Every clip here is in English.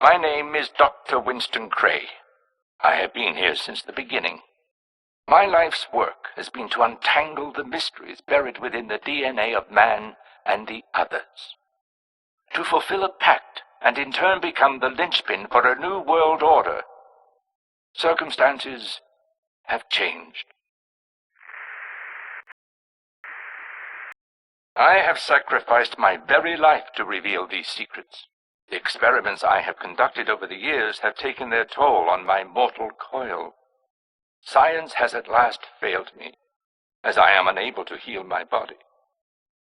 My name is Dr. Winston Cray. I have been here since the beginning. My life's work has been to untangle the mysteries buried within the DNA of man and the others. To fulfill a pact and in turn become the linchpin for a new world order. Circumstances have changed. I have sacrificed my very life to reveal these secrets. The experiments I have conducted over the years have taken their toll on my mortal coil. Science has at last failed me, as I am unable to heal my body.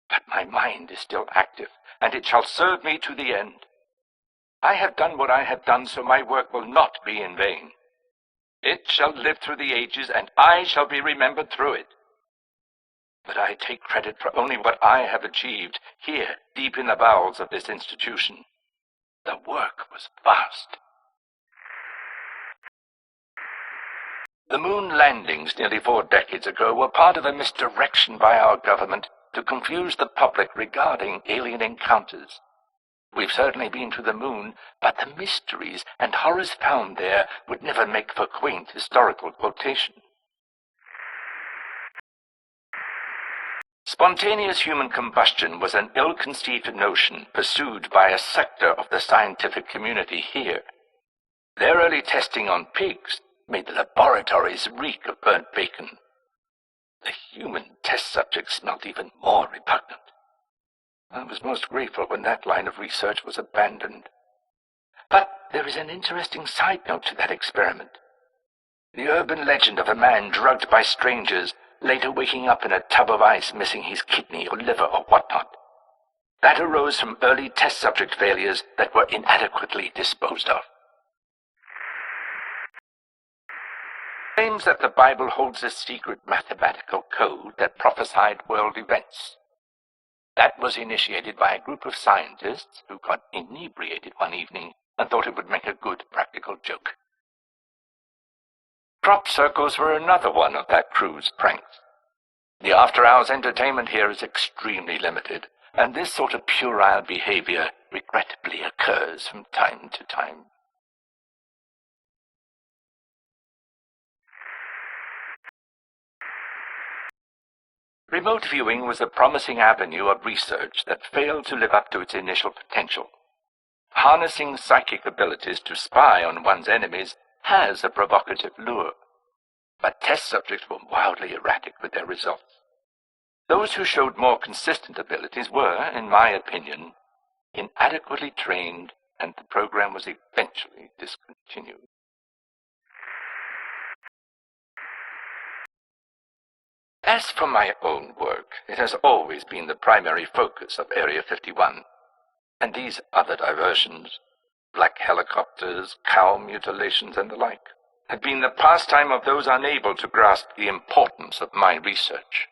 But my mind is still active, and it shall serve me to the end. I have done what I have done, so my work will not be in vain. It shall live through the ages, and I shall be remembered through it. But I take credit for only what I have achieved here, deep in the bowels of this institution. The work was vast. The moon landings nearly 4 decades ago were part of a misdirection by our government to confuse the public regarding alien encounters. We've certainly been to the moon, but the mysteries and horrors found there would never make for quaint historical quotation. Spontaneous human combustion was an ill-conceived notion pursued by a sector of the scientific community here. Their early testing on pigs made the laboratories reek of burnt bacon. The human test subjects smelt even more repugnant. I was most grateful when that line of research was abandoned. But there is an interesting side note to that experiment. The urban legend of a man drugged by strangers, later waking up in a tub of ice missing his kidney or liver or whatnot. That arose from early test subject failures that were inadequately disposed of. Claims that the Bible holds a secret mathematical code that prophesied world events. That was initiated by a group of scientists who got inebriated one evening and thought it would make a good practical joke. Crop circles were another one of that crew's pranks. The after-hours entertainment here is extremely limited, and this sort of puerile behavior regrettably occurs from time to time. Remote viewing was a promising avenue of research that failed to live up to its initial potential. Harnessing psychic abilities to spy on one's enemies has a provocative lure, but test subjects were wildly erratic with their results. Those who showed more consistent abilities were, in my opinion, inadequately trained, and the program was eventually discontinued. As for my own work, it has always been the primary focus of Area 51, and these other diversions, black helicopters, cow mutilations, and the like, have been the pastime of those unable to grasp the importance of my research.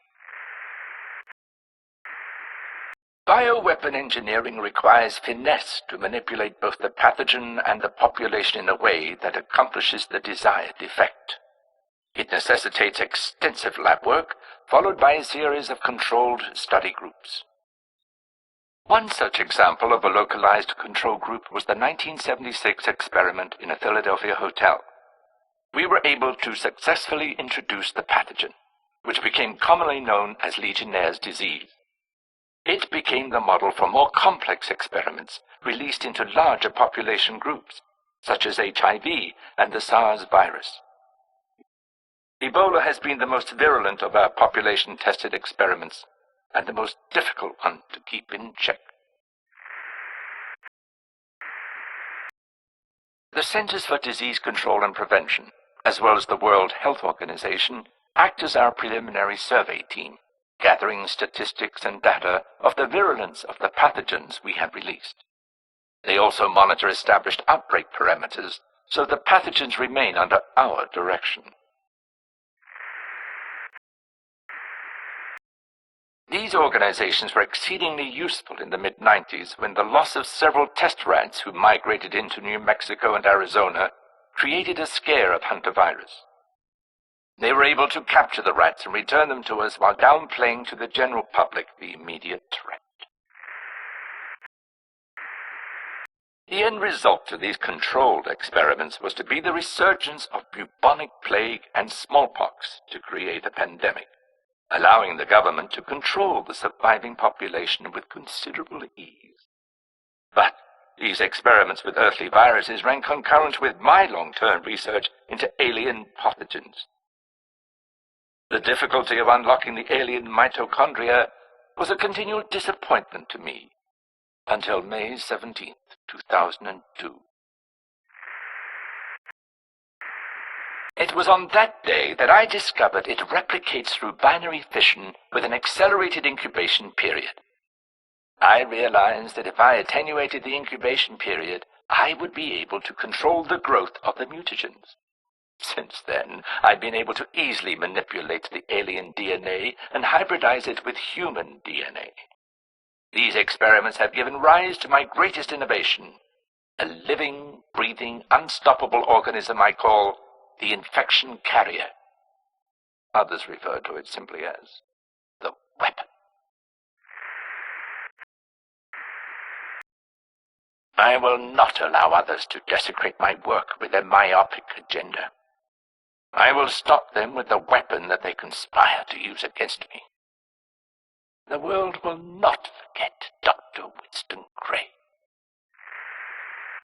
Bioweapon engineering requires finesse to manipulate both the pathogen and the population in a way that accomplishes the desired effect. It necessitates extensive lab work, followed by a series of controlled study groups. One such example of a localized control group was the 1976 experiment in a Philadelphia hotel. We were able to successfully introduce the pathogen, which became commonly known as Legionnaire's disease. It became the model for more complex experiments released into larger population groups, such as HIV and the SARS virus. Ebola has been the most virulent of our population-tested experiments, and the most difficult one to keep in check. The Centers for Disease Control and Prevention, as well as the World Health Organization, act as our preliminary survey team, gathering statistics and data of the virulence of the pathogens we have released. They also monitor established outbreak parameters, so the pathogens remain under our direction. These organizations were exceedingly useful in the mid-90s when the loss of several test rats who migrated into New Mexico and Arizona created a scare of hantavirus. They were able to capture the rats and return them to us while downplaying to the general public the immediate threat. The end result of these controlled experiments was to be the resurgence of bubonic plague and smallpox to create a pandemic, allowing the government to control the surviving population with considerable ease. But these experiments with earthly viruses ran concurrent with my long-term research into alien pathogens. The difficulty of unlocking the alien mitochondria was a continual disappointment to me until May 17th, 2002. It was on that day that I discovered it replicates through binary fission with an accelerated incubation period. I realized that if I attenuated the incubation period, I would be able to control the growth of the mutagens. Since then, I've been able to easily manipulate the alien DNA and hybridize it with human DNA. These experiments have given rise to my greatest innovation, a living, breathing, unstoppable organism I call the infection carrier. Others refer to it simply as the weapon. I will not allow others to desecrate my work with their myopic agenda. I will stop them with the weapon that they conspire to use against me. The world will not forget Dr. Winston Cray.